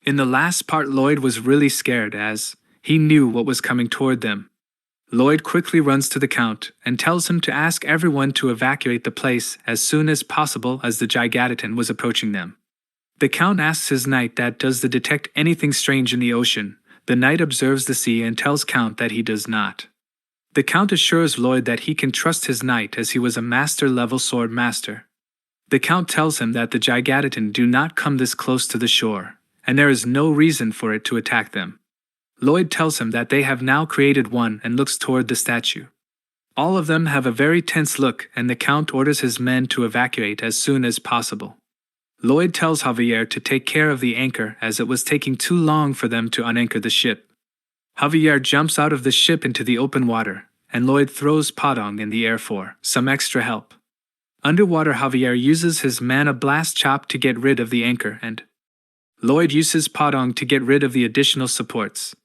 In the last part, Lloyd was really scared as he knew what was coming toward them. Lloyd quickly runs to the Count and tells him to ask everyone to evacuate the place as soon as possible as the Gigantitan was approaching them. The Count asks his knight that does they detect anything strange in the ocean. The knight observes the sea and tells Count that he does not. The Count assures Lloyd that he can trust his knight as he was a master-level sword master. The Count tells him that the Gigantitan do not come this close to the shore, and there is no reason for it to attack them. Lloyd tells him that they have now created one and looks toward the statue. All of them have a very tense look, and the Count orders his men to evacuate as soon as possible. Lloyd tells Javier to take care of the anchor as it was taking too long for them to unanchor the ship. Javier jumps out of the ship into the open water, and Lloyd throws Padong in the air for some extra help. Underwater, Javier uses his mana blast chop to get rid of the anchor, and Lloyd uses Padong to get rid of the additional supports.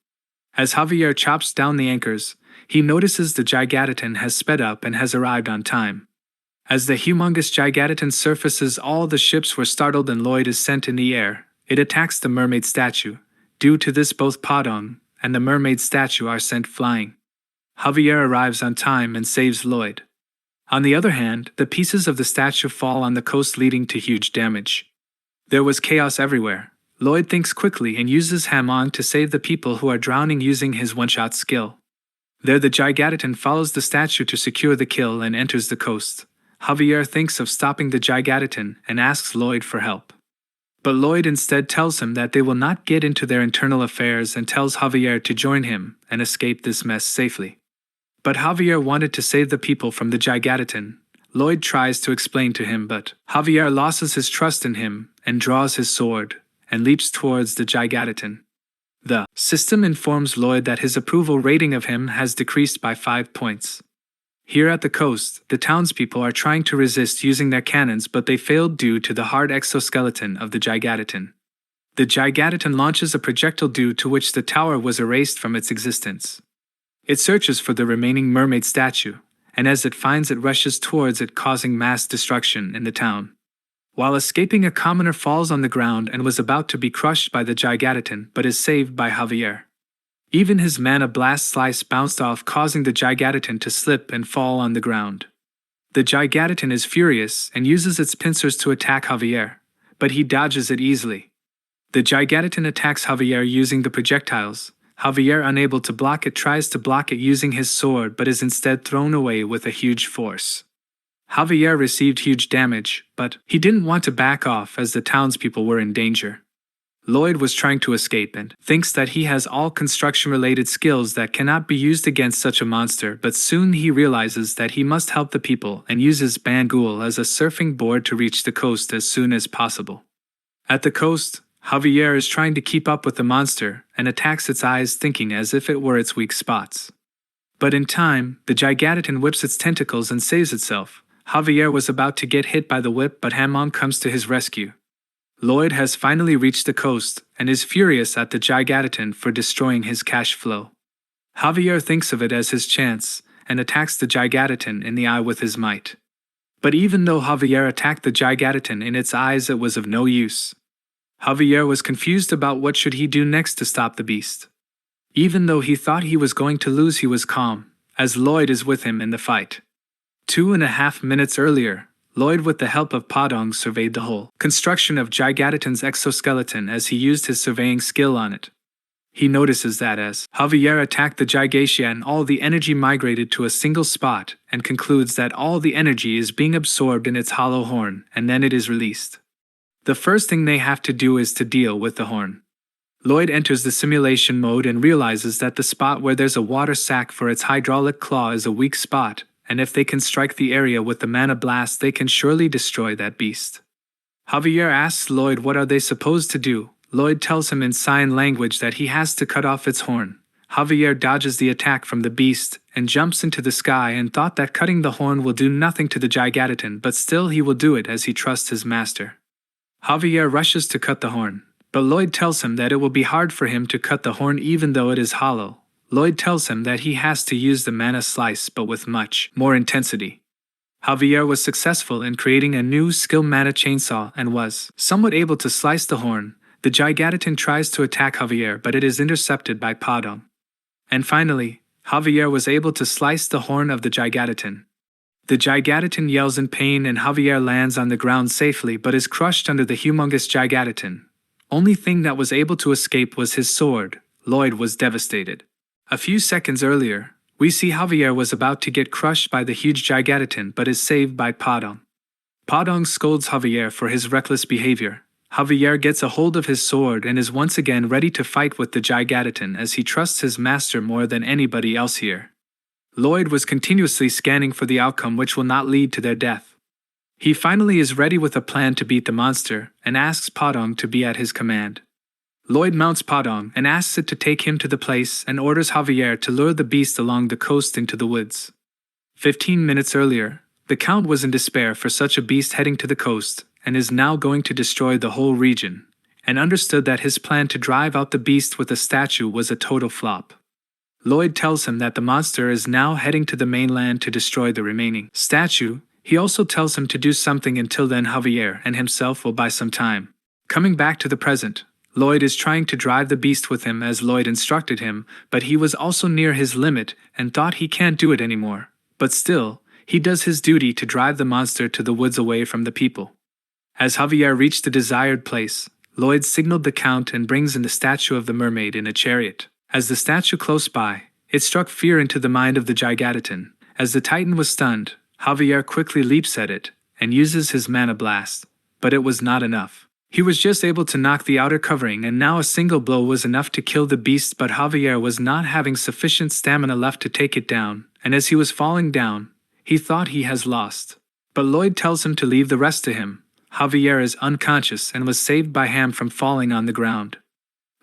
As Javier chops down the anchors, he notices the Gigantitan has sped up and has arrived on time. As the humongous Gigantitan surfaces, all the ships were startled and Lloyd is sent in the air. It attacks the mermaid statue. Due to this, both Padong and the mermaid statue are sent flying. Javier arrives on time and saves Lloyd. On the other hand, the pieces of the statue fall on the coast, leading to huge damage. There was chaos everywhere. Lloyd thinks quickly and uses Hamon to save the people who are drowning using his one-shot skill. There, the Gigantitan follows the statue to secure the kill and enters the coast. Javier thinks of stopping the Gigantitan and asks Lloyd for help. But Lloyd instead tells him that they will not get into their internal affairs and tells Javier to join him and escape this mess safely. But Javier wanted to save the people from the Gigantitan. Lloyd tries to explain to him, but Javier loses his trust in him and draws his sword and leaps towards the Gigantitan. The system informs Lloyd that his approval rating of him has decreased by 5 points. Here at the coast, the townspeople are trying to resist using their cannons, but they failed due to the hard exoskeleton of the Gigantitan. The Gigantitan launches a projectile due to which the tower was erased from its existence. It searches for the remaining mermaid statue, and as it finds it rushes towards it, causing mass destruction in the town. While escaping, a commoner falls on the ground and was about to be crushed by the Gigantitan, but is saved by Javier. Even his mana blast slice bounced off, causing the Gigantitan to slip and fall on the ground. The Gigantitan is furious and uses its pincers to attack Javier, but he dodges it easily. The Gigantitan attacks Javier using the projectiles. Javier, unable to block it, tries to block it using his sword but is instead thrown away with a huge force. Javier received huge damage, but he didn't want to back off as the townspeople were in danger. Lloyd was trying to escape and thinks that he has all construction-related skills that cannot be used against such a monster, but soon he realizes that he must help the people and uses Bangul as a surfing board to reach the coast as soon as possible. At the coast, Javier is trying to keep up with the monster and attacks its eyes, thinking as if it were its weak spots. But in time, the Gigantitan whips its tentacles and saves itself. Javier was about to get hit by the whip, but Hamon comes to his rescue. Lloyd has finally reached the coast and is furious at the Gigantitan for destroying his cash flow. Javier thinks of it as his chance and attacks the Gigantitan in the eye with his might. But even though Javier attacked the Gigantitan in its eyes, it was of no use. Javier was confused about what should he do next to stop the beast. Even though he thought he was going to lose, he was calm, as Lloyd is with him in the fight. 2.5 minutes earlier, Lloyd, with the help of Padong, surveyed the whole construction of Gigantitan's exoskeleton as he used his surveying skill on it. He notices that as Javier attacked the Gigantian, all the energy migrated to a single spot and concludes that all the energy is being absorbed in its hollow horn and then it is released. The first thing they have to do is to deal with the horn. Lloyd enters the simulation mode and realizes that the spot where there's a water sac for its hydraulic claw is a weak spot, and if they can strike the area with the mana blast, they can surely destroy that beast. Javier asks Lloyd what are they supposed to do. Lloyd tells him in sign language that he has to cut off its horn. Javier dodges the attack from the beast and jumps into the sky and thought that cutting the horn will do nothing to the Gigantitan, but still he will do it as he trusts his master. Javier rushes to cut the horn, but Lloyd tells him that it will be hard for him to cut the horn even though it is hollow. Lloyd tells him that he has to use the mana slice but with much more intensity. Javier was successful in creating a new skill mana chainsaw and was somewhat able to slice the horn, The Gigantitan tries to attack Javier, but it is intercepted by Padong. And finally, Javier was able to slice the horn of the Gigantitan. The Gigantitan yells in pain and Javier lands on the ground safely but is crushed under the humongous Gigantitan. Only thing that was able to escape was his sword. Lloyd was devastated. A few seconds earlier, we see Javier was about to get crushed by the huge Gigantitan but is saved by Padong. Padong scolds Javier for his reckless behavior. Javier gets a hold of his sword and is once again ready to fight with the Gigantitan as he trusts his master more than anybody else here. Lloyd was continuously scanning for the outcome which will not lead to their death. He finally is ready with a plan to beat the monster and asks Padong to be at his command. Lloyd mounts Padong and asks it to take him to the place and orders Javier to lure the beast along the coast into the woods. 15 minutes earlier, the Count was in despair for such a beast heading to the coast and is now going to destroy the whole region, and understood that his plan to drive out the beast with a statue was a total flop. Lloyd tells him that the monster is now heading to the mainland to destroy the remaining statue. He also tells him to do something until then Javier and himself will buy some time. Coming back to the present, Lloyd is trying to drive the beast with him as Lloyd instructed him, but he was also near his limit and thought he can't do it anymore. But still, he does his duty to drive the monster to the woods away from the people. As Javier reached the desired place, Lloyd signaled the Count and brings in the statue of the mermaid in a chariot. As the statue close by, it struck fear into the mind of the Gigantitan. As the Titan was stunned, Javier quickly leaps at it and uses his mana blast, but it was not enough. He was just able to knock the outer covering and now a single blow was enough to kill the beast, but Javier was not having sufficient stamina left to take it down, and as he was falling down, he thought he has lost. But Lloyd tells him to leave the rest to him. Javier is unconscious and was saved by Ham from falling on the ground.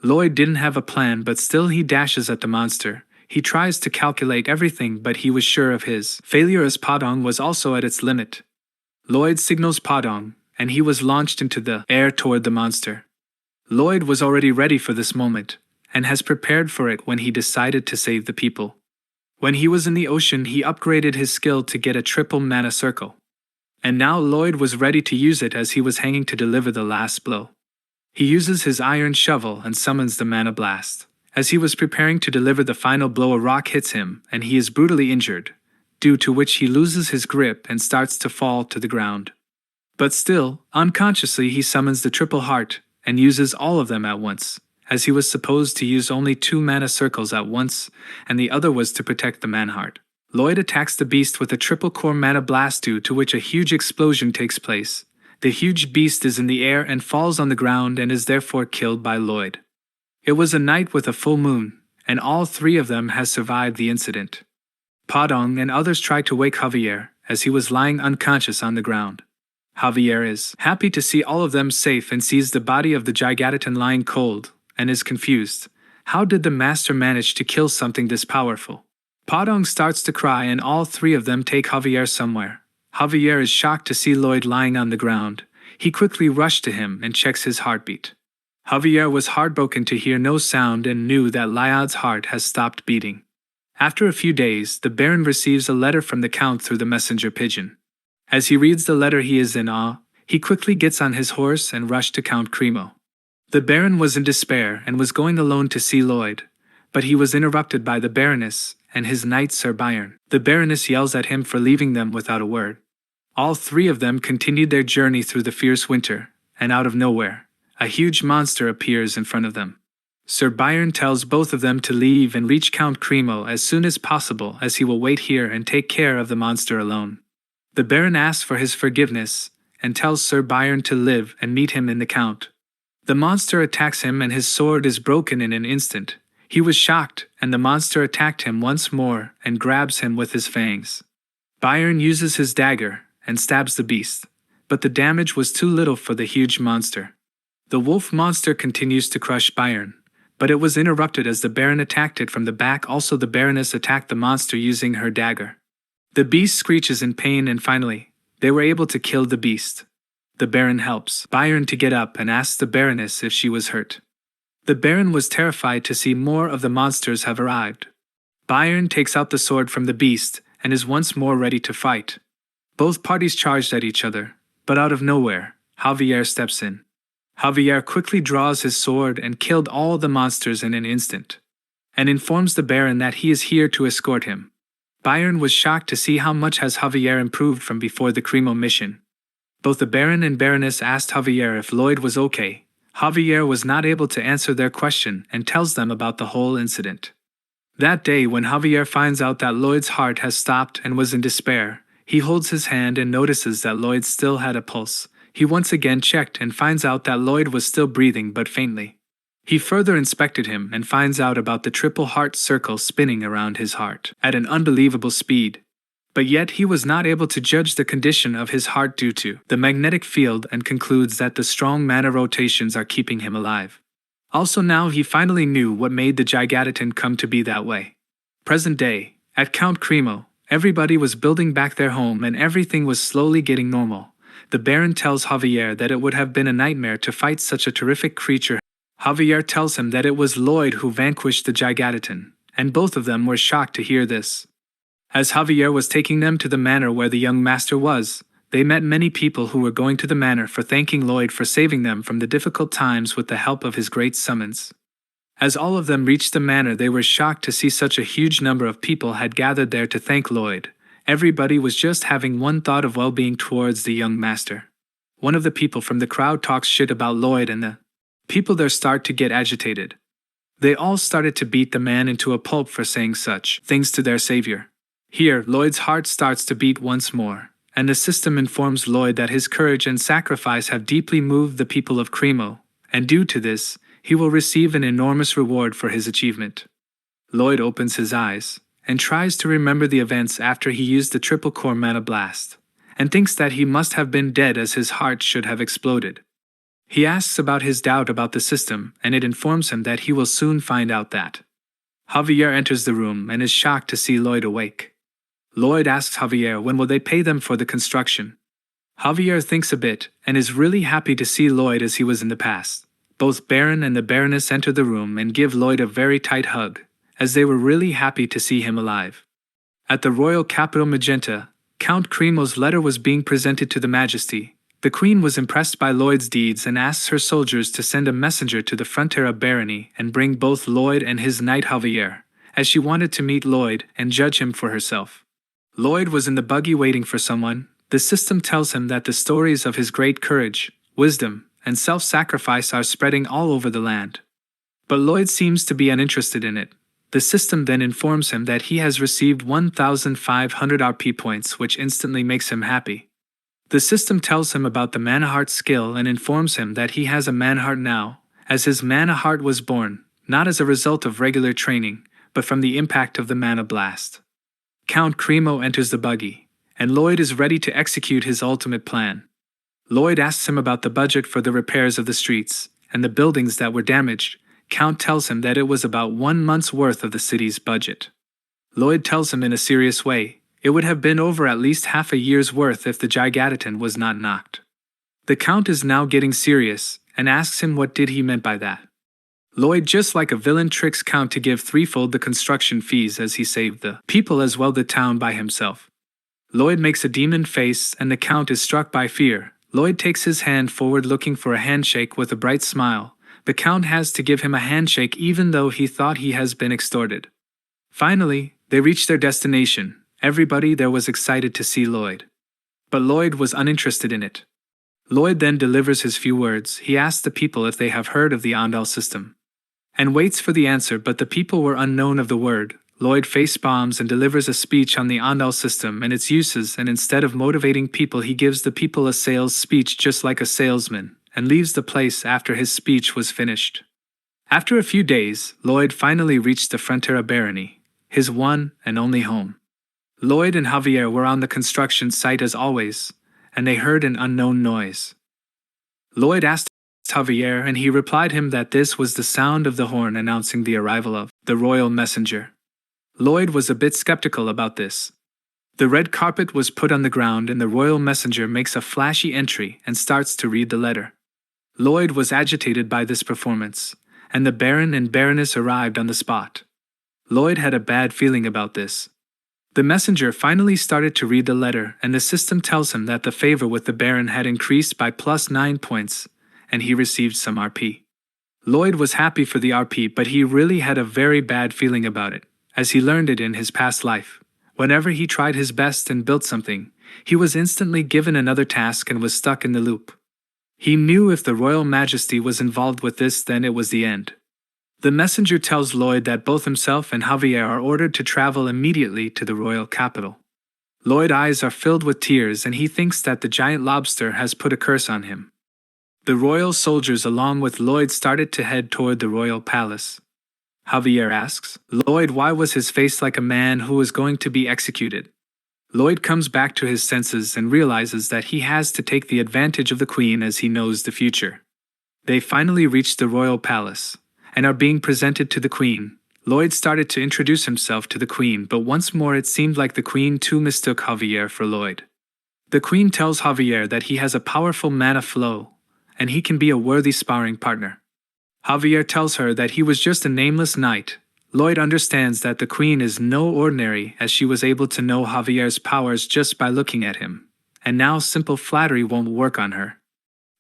Lloyd didn't have a plan, but still he dashes at the monster. He tries to calculate everything, but he was sure of his failure as Padong was also at its limit. Lloyd signals Padong, and he was launched into the air toward the monster. Lloyd was already ready for this moment, and has prepared for it when he decided to save the people. When he was in the ocean, he upgraded his skill to get a triple mana circle. And now Lloyd was ready to use it as he was hanging to deliver the last blow. He uses his iron shovel and summons the mana blast. As he was preparing to deliver the final blow, a rock hits him and he is brutally injured, due to which he loses his grip and starts to fall to the ground. But still, unconsciously he summons the triple heart and uses all of them at once, as he was supposed to use only 2 mana circles at once, and the other was to protect the manheart. Lloyd attacks the beast with a triple core mana blast, due to which a huge explosion takes place. The huge beast is in the air and falls on the ground and is therefore killed by Lloyd. It was a night with a full moon, and all 3 of them has survived the incident. Padong and others try to wake Javier, as he was lying unconscious on the ground. Javier is happy to see all of them safe and sees the body of the Gigantitan lying cold, and is confused. How did the master manage to kill something this powerful? Padong starts to cry and all 3 of them take Javier somewhere. Javier is shocked to see Lloyd lying on the ground. He quickly rushed to him and checks his heartbeat. Javier was heartbroken to hear no sound and knew that Lloyd's heart has stopped beating. After a few days, the Baron receives a letter from the Count through the messenger pigeon. As he reads the letter, he is in awe. He quickly gets on his horse and rushed to Count Cremo. The Baron was in despair and was going alone to see Lloyd, but he was interrupted by the Baroness and his knight Sir Byron. The Baroness yells at him for leaving them without a word. All 3 of them continued their journey through the fierce winter, and out of nowhere, a huge monster appears in front of them. Sir Byron tells both of them to leave and reach Count Cremo as soon as possible, as he will wait here and take care of the monster alone. The Baron asks for his forgiveness and tells Sir Byron to live and meet him in the Count. The monster attacks him and his sword is broken in an instant. He was shocked, and the monster attacked him once more and grabs him with his fangs. Byron uses his dagger and stabs the beast, but the damage was too little for the huge monster. The wolf monster continues to crush Byron, but it was interrupted as the Baron attacked it from the back. Also, the Baroness attacked the monster using her dagger. The beast screeches in pain and finally, they were able to kill the beast. The Baron helps Byron to get up and asks the Baroness if she was hurt. The Baron was terrified to see more of the monsters have arrived. Byron takes out the sword from the beast and is once more ready to fight. Both parties charged at each other, but out of nowhere, Javier steps in. Javier quickly draws his sword and killed all the monsters in an instant, and informs the Baron that he is here to escort him. Byron was shocked to see how much has Javier improved from before the Cremo mission. Both the Baron and Baroness asked Javier if Lloyd was okay. Javier was not able to answer their question and tells them about the whole incident. That day, when Javier finds out that Lloyd's heart has stopped and was in despair, he holds his hand and notices that Lloyd still had a pulse. He once again checked and finds out that Lloyd was still breathing but faintly. He further inspected him and finds out about the triple heart circle spinning around his heart at an unbelievable speed. But yet he was not able to judge the condition of his heart due to the magnetic field and concludes that the strong mana rotations are keeping him alive. Also now he finally knew what made the Gigantitan come to be that way. Present day, at Count Cremo, everybody was building back their home and everything was slowly getting normal. The Baron tells Javier that it would have been a nightmare to fight such a terrific creature. Javier tells him that it was Lloyd who vanquished the Gigantitan, and both of them were shocked to hear this. As Javier was taking them to the manor where the young master was, they met many people who were going to the manor for thanking Lloyd for saving them from the difficult times with the help of his great summons. As all of them reached the manor, they were shocked to see such a huge number of people had gathered there to thank Lloyd. Everybody was just having one thought of well-being towards the young master. One of the people from the crowd talks shit about Lloyd and the people there start to get agitated. They all started to beat the man into a pulp for saying such things to their savior. Here, Lloyd's heart starts to beat once more, and the system informs Lloyd that his courage and sacrifice have deeply moved the people of Cremo, and due to this, he will receive an enormous reward for his achievement. Lloyd opens his eyes, and tries to remember the events after he used the triple core mana blast, and thinks that he must have been dead as his heart should have exploded. He asks about his doubt about the system, and it informs him that he will soon find out that. Javier enters the room and is shocked to see Lloyd awake. Lloyd asks Javier when will they pay them for the construction. Javier thinks a bit, and is really happy to see Lloyd as he was in the past. Both Baron and the Baroness enter the room and give Lloyd a very tight hug, as they were really happy to see him alive. At the royal capital Magenta, Count Cremo's letter was being presented to the Majesty. The Queen was impressed by Lloyd's deeds and asks her soldiers to send a messenger to the Frontera barony and bring both Lloyd and his knight Javier, as she wanted to meet Lloyd and judge him for herself. Lloyd was in the buggy waiting for someone. The system tells him that the stories of his great courage, wisdom, and self-sacrifice are spreading all over the land. But Lloyd seems to be uninterested in it. The system then informs him that he has received 1,500 RP points, which instantly makes him happy. The system tells him about the Mana Heart skill and informs him that he has a Mana Heart now, as his Mana Heart was born, not as a result of regular training, but from the impact of the Mana Blast. Count Cremo enters the buggy, and Lloyd is ready to execute his ultimate plan. Lloyd asks him about the budget for the repairs of the streets and the buildings that were damaged. Count tells him that it was about 1 month's worth of the city's budget. Lloyd tells him in a serious way, it would have been over at least half a year's worth if the Gigantitan was not knocked. The Count is now getting serious, and asks him what did he meant by that. Lloyd, just like a villain, tricks Count to give threefold the construction fees as he saved the people as well the town by himself. Lloyd makes a demon face and the Count is struck by fear. Lloyd takes his hand forward looking for a handshake with a bright smile. The Count has to give him a handshake even though he thought he has been extorted. Finally, they reach their destination. Everybody there was excited to see Lloyd. But Lloyd was uninterested in it. Lloyd then delivers his few words. He asks the people if they have heard of the Andal system, and waits for the answer, but the people were unknown of the word. Lloyd face bombs and delivers a speech on the Andal system and its uses, and instead of motivating people he gives the people a sales speech just like a salesman, and leaves the place after his speech was finished. After a few days, Lloyd finally reached the Frontera barony, his one and only home. Lloyd and Javier were on the construction site as always, and they heard an unknown noise. Lloyd asked Javier and he replied him that this was the sound of the horn announcing the arrival of the royal messenger. Lloyd was a bit skeptical about this. The red carpet was put on the ground and the royal messenger makes a flashy entry and starts to read the letter. Lloyd was agitated by this performance, and the Baron and Baroness arrived on the spot. Lloyd had a bad feeling about this. The messenger finally started to read the letter and the system tells him that the favor with the Baron had increased by +9 points, and he received some RP. Lloyd was happy for the RP, but he really had a very bad feeling about it, as he learned it in his past life. Whenever he tried his best and built something, he was instantly given another task and was stuck in the loop. He knew if the Royal Majesty was involved with this, then it was the end. The messenger tells Lloyd that both himself and Javier are ordered to travel immediately to the royal capital. Lloyd's eyes are filled with tears and he thinks that the giant lobster has put a curse on him. The royal soldiers along with Lloyd started to head toward the royal palace. Javier asks Lloyd why was his face like a man who was going to be executed. Lloyd comes back to his senses and realizes that he has to take the advantage of the queen as he knows the future. They finally reach the royal palace and are being presented to the queen. Lloyd started to introduce himself to the queen, but once more it seemed like the queen too mistook Javier for Lloyd. The queen tells Javier that he has a powerful mana flow and he can be a worthy sparring partner. Javier tells her that he was just a nameless knight. Lloyd understands that the queen is no ordinary, as she was able to know Javier's powers just by looking at him, and now simple flattery won't work on her.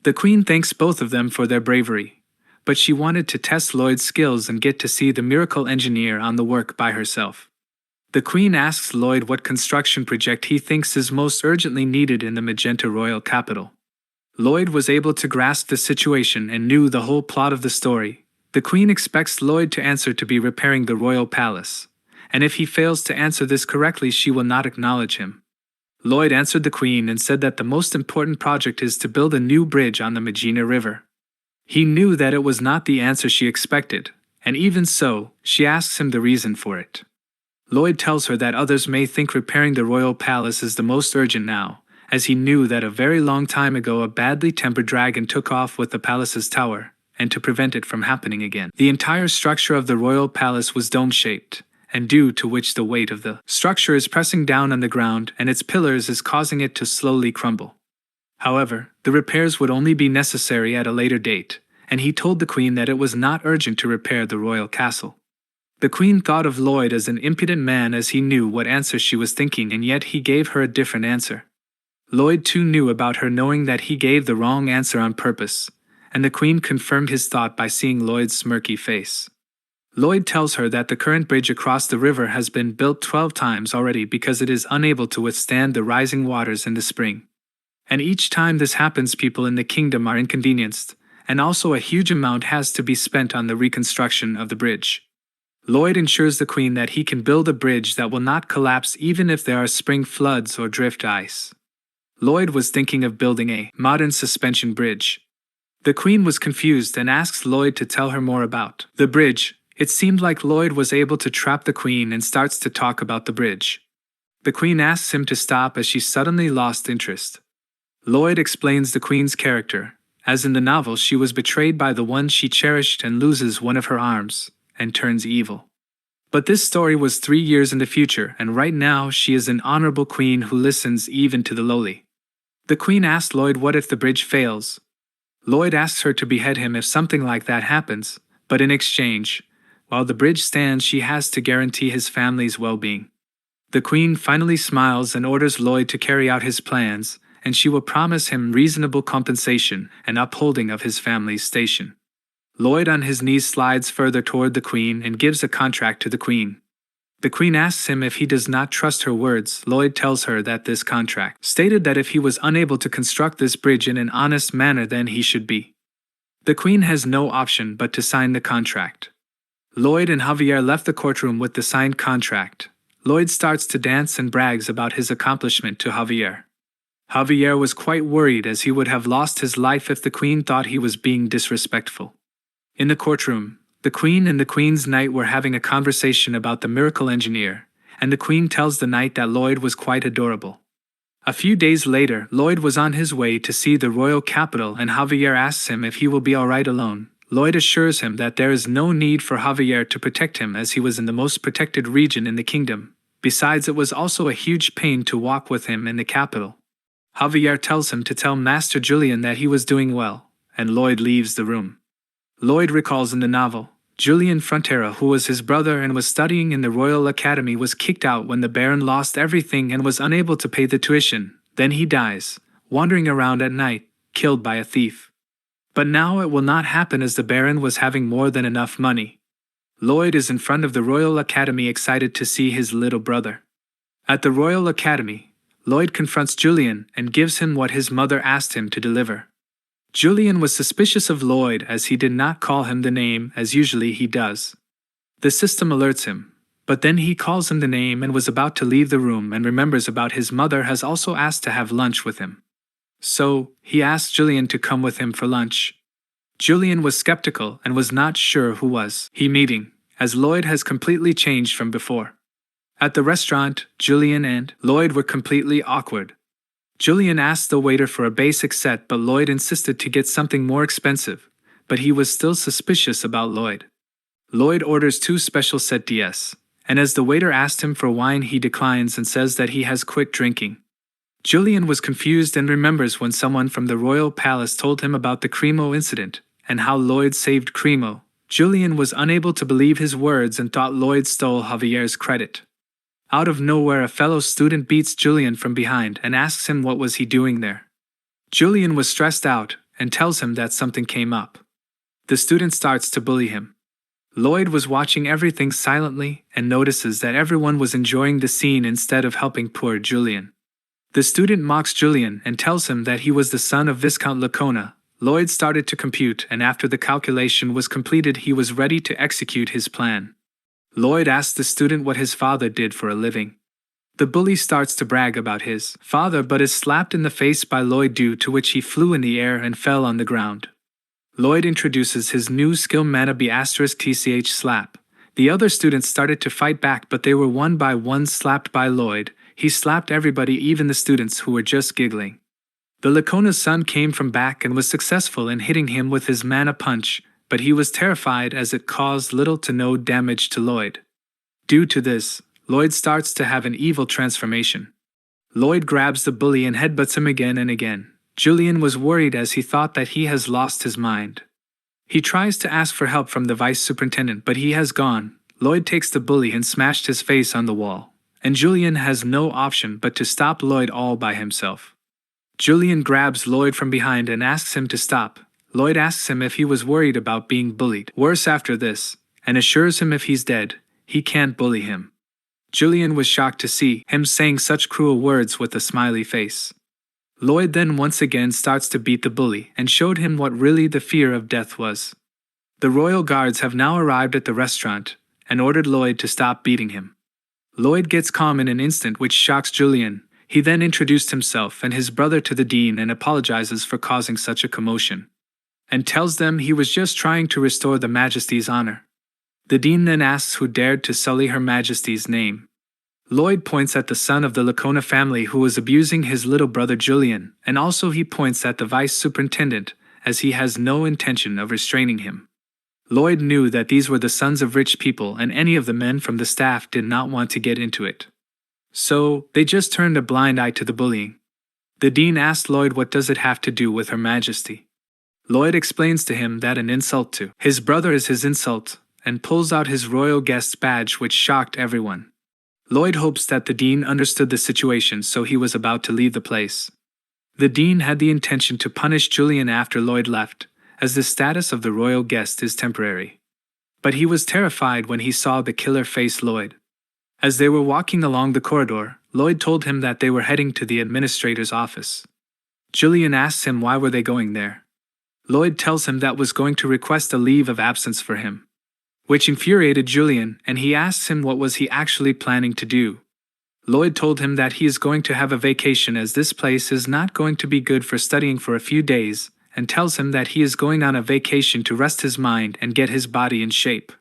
The queen thanks both of them for their bravery, but she wanted to test Lloyd's skills and get to see the miracle engineer on the work by herself. The queen asks Lloyd what construction project he thinks is most urgently needed in the Magenta royal capital. Lloyd was able to grasp the situation and knew the whole plot of the story. The queen expects Lloyd to answer to be repairing the royal palace, and if he fails to answer this correctly she will not acknowledge him. Lloyd answered the queen and said that the most important project is to build a new bridge on the Magenta River. He knew that it was not the answer she expected, and even so, she asks him the reason for it. Lloyd tells her that others may think repairing the royal palace is the most urgent now, as he knew that a very long time ago a badly tempered dragon took off with the palace's tower, and to prevent it from happening again. The entire structure of the royal palace was dome-shaped, and due to which the weight of the structure is pressing down on the ground and its pillars is causing it to slowly crumble. However, the repairs would only be necessary at a later date, and he told the queen that it was not urgent to repair the royal castle. The queen thought of Lloyd as an impudent man as he knew what answer she was thinking, and yet he gave her a different answer. Lloyd too knew about her, knowing that he gave the wrong answer on purpose, and the queen confirmed his thought by seeing Lloyd's smirky face. Lloyd tells her that the current bridge across the river has been built 12 times already because it is unable to withstand the rising waters in the spring. And each time this happens people in the kingdom are inconvenienced, and also a huge amount has to be spent on the reconstruction of the bridge. Lloyd ensures the queen that he can build a bridge that will not collapse even if there are spring floods or drift ice. Lloyd was thinking of building a modern suspension bridge. The queen was confused and asks Lloyd to tell her more about the bridge. It seemed like Lloyd was able to trap the queen and starts to talk about the bridge. The queen asks him to stop as she suddenly lost interest. Lloyd explains the queen's character, as in the novel she was betrayed by the one she cherished and loses one of her arms, and turns evil. But this story was 3 years in the future, and right now she is an honorable queen who listens even to the lowly. The queen asked Lloyd what if the bridge fails. Lloyd asks her to behead him if something like that happens, but in exchange, while the bridge stands she has to guarantee his family's well-being. The queen finally smiles and orders Lloyd to carry out his plans, and she will promise him reasonable compensation and upholding of his family's station. Lloyd on his knees slides further toward the queen and gives a contract to the queen. The queen asks him if he does not trust her words. Lloyd tells her that this contract stated that if he was unable to construct this bridge in an honest manner then he should be. The queen has no option but to sign the contract. Lloyd and Javier left the courtroom with the signed contract. Lloyd starts to dance and brags about his accomplishment to Javier. Javier was quite worried as he would have lost his life if the queen thought he was being disrespectful. In the courtroom, the queen and the queen's knight were having a conversation about the miracle engineer, and the queen tells the knight that Lloyd was quite adorable. A few days later, Lloyd was on his way to see the royal capital and Javier asks him if he will be alright alone. Lloyd assures him that there is no need for Javier to protect him as he was in the most protected region in the kingdom. Besides, it was also a huge pain to walk with him in the capital. Javier tells him to tell Master Julian that he was doing well, and Lloyd leaves the room. Lloyd recalls in the novel, Julian Frontera, who was his brother and was studying in the Royal Academy, was kicked out when the Baron lost everything and was unable to pay the tuition. Then he dies, wandering around at night, killed by a thief. But now it will not happen as the Baron was having more than enough money. Lloyd is in front of the Royal Academy excited to see his little brother. At the Royal Academy, Lloyd confronts Julian and gives him what his mother asked him to deliver. Julian was suspicious of Lloyd as he did not call him the name as usually he does. The system alerts him, but then he calls him the name and was about to leave the room and remembers about his mother has also asked to have lunch with him. So, he asked Julian to come with him for lunch. Julian was skeptical and was not sure who was he meeting, as Lloyd has completely changed from before. At the restaurant, Julian and Lloyd were completely awkward. Julian asked the waiter for a basic set, but Lloyd insisted to get something more expensive, but he was still suspicious about Lloyd. Lloyd orders 2 special set DS, and as the waiter asked him for wine he declines and says that he has quit drinking. Julian was confused and remembers when someone from the royal palace told him about the Cremo incident, and how Lloyd saved Cremo. Julian was unable to believe his words and thought Lloyd stole Javier's credit. Out of nowhere a fellow student beats Julian from behind and asks him what was he doing there. Julian was stressed out and tells him that something came up. The student starts to bully him. Lloyd was watching everything silently and notices that everyone was enjoying the scene instead of helping poor Julian. The student mocks Julian and tells him that he was the son of Viscount Lacona. Lloyd started to compute, and after the calculation was completed he was ready to execute his plan. Lloyd asked the student what his father did for a living. The bully starts to brag about his father but is slapped in the face by Lloyd, due to which he flew in the air and fell on the ground. Lloyd introduces his new skill Manhwa *TCH slap. The other students started to fight back, but they were one by one slapped by Lloyd. He slapped everybody, even the students who were just giggling. The Lacona's son came from back and was successful in hitting him with his mana punch, but he was terrified as it caused little to no damage to Lloyd. Due to this, Lloyd starts to have an evil transformation. Lloyd grabs the bully and headbutts him again and again. Julian was worried as he thought that he has lost his mind. He tries to ask for help from the vice superintendent, but he has gone. Lloyd takes the bully and smashed his face on the wall, and Julian has no option but to stop Lloyd all by himself. Julian grabs Lloyd from behind and asks him to stop. Lloyd asks him if he was worried about being bullied worse after this, and assures him if he's dead, he can't bully him. Julian was shocked to see him saying such cruel words with a smiley face. Lloyd then once again starts to beat the bully and showed him what really the fear of death was. The royal guards have now arrived at the restaurant and ordered Lloyd to stop beating him. Lloyd gets calm in an instant, which shocks Julian. He then introduced himself and his brother to the dean and apologizes for causing such a commotion, and tells them he was just trying to restore the Majesty's honor. The dean then asks who dared to sully Her Majesty's name. Lloyd points at the son of the Lacona family who was abusing his little brother Julian, and also he points at the vice superintendent, as he has no intention of restraining him. Lloyd knew that these were the sons of rich people, and any of the men from the staff did not want to get into it. So, they just turned a blind eye to the bullying. The dean asked Lloyd what does it have to do with Her Majesty. Lloyd explains to him that an insult to his brother is his insult, and pulls out his royal guest badge, which shocked everyone. Lloyd hopes that the dean understood the situation, so he was about to leave the place. The dean had the intention to punish Julian after Lloyd left, as the status of the royal guest is temporary. But he was terrified when he saw the killer face Lloyd. As they were walking along the corridor, Lloyd told him that they were heading to the administrator's office. Julian asks him why were they going there. Lloyd tells him that was going to request a leave of absence for him, which infuriated Julian, and he asks him what was he actually planning to do. Lloyd told him that he is going to have a vacation as this place is not going to be good for studying for a few days, and tells him that he is going on a vacation to rest his mind and get his body in shape.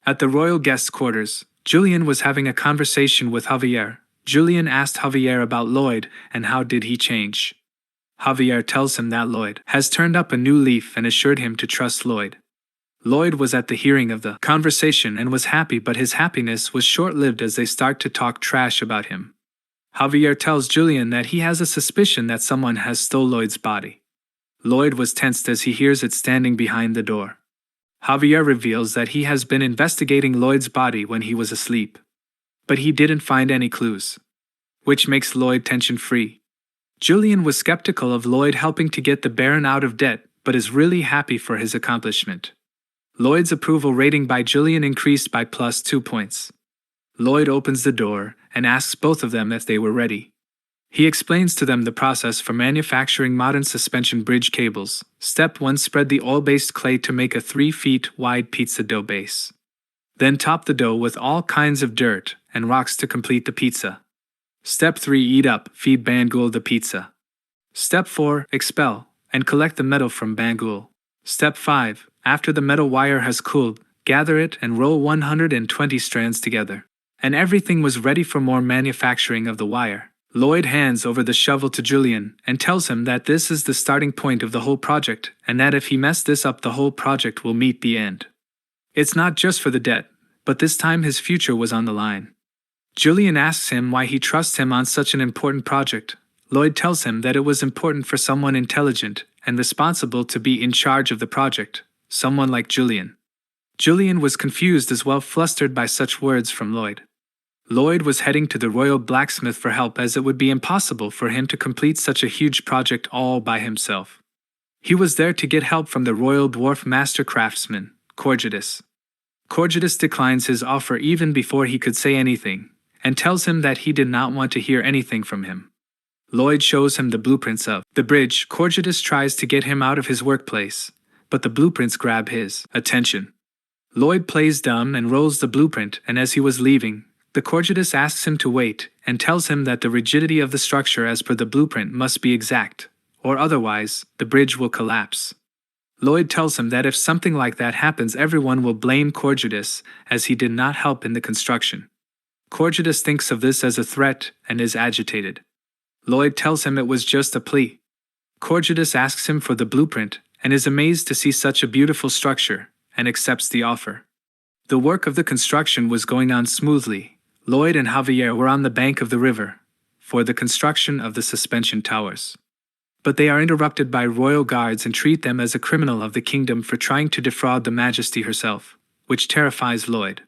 At the royal guest quarters, Julian was having a conversation with Javier. Julian asked Javier about Lloyd and how did he change. Javier tells him that Lloyd has turned up a new leaf and assured him to trust Lloyd. Lloyd was at the hearing of the conversation and was happy, but his happiness was short-lived as they start to talk trash about him. Javier tells Julian that he has a suspicion that someone has stole Lloyd's body. Lloyd was tensed as he hears it standing behind the door. Javier reveals that he has been investigating Lloyd's body when he was asleep, but he didn't find any clues, which makes Lloyd tension-free. Julian was skeptical of Lloyd helping to get the Baron out of debt, but is really happy for his accomplishment. Lloyd's approval rating by Julian increased by +2 points. Lloyd opens the door and asks both of them if they were ready. He explains to them the process for manufacturing modern suspension bridge cables. Step 1: spread the oil-based clay to make a 3 feet wide pizza dough base. Then top the dough with all kinds of dirt and rocks to complete the pizza. Step 3: eat up, feed Bangul the pizza. Step 4: expel and collect the metal from Bangul. Step 5: after the metal wire has cooled, gather it and roll 120 strands together. And everything was ready for more manufacturing of the wire. Lloyd hands over the shovel to Julian and tells him that this is the starting point of the whole project, and that if he messed this up, the whole project will meet the end. It's not just for the debt, but this time his future was on the line. Julian asks him why he trusts him on such an important project. Lloyd tells him that it was important for someone intelligent and responsible to be in charge of the project, someone like Julian. Julian was confused as well, flustered by such words from Lloyd. Lloyd was heading to the royal blacksmith for help, as it would be impossible for him to complete such a huge project all by himself. He was there to get help from the royal dwarf master craftsman, Corgidus. Corgidus declines his offer even before he could say anything, and tells him that he did not want to hear anything from him. Lloyd shows him the blueprints of the bridge. Corgidus tries to get him out of his workplace, but the blueprints grab his attention. Lloyd plays dumb and rolls the blueprint, and as he was leaving, the Corgidus asks him to wait and tells him that the rigidity of the structure as per the blueprint must be exact, or otherwise, the bridge will collapse. Lloyd tells him that if something like that happens, everyone will blame Corgidus, as he did not help in the construction. Corgidus thinks of this as a threat and is agitated. Lloyd tells him it was just a plea. Corgidus asks him for the blueprint and is amazed to see such a beautiful structure, and accepts the offer. The work of the construction was going on smoothly. Lloyd and Javier were on the bank of the river for the construction of the suspension towers. But they are interrupted by royal guards and treat them as a criminal of the kingdom for trying to defraud the Majesty herself, which terrifies Lloyd.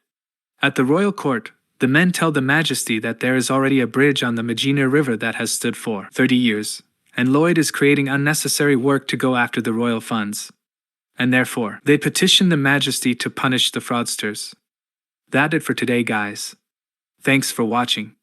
At the royal court, the men tell the Majesty that there is already a bridge on the Magina River that has stood for 30 years, and Lloyd is creating unnecessary work to go after the royal funds. And therefore, they petition the Majesty to punish the fraudsters. That's it for today, guys. Thanks for watching.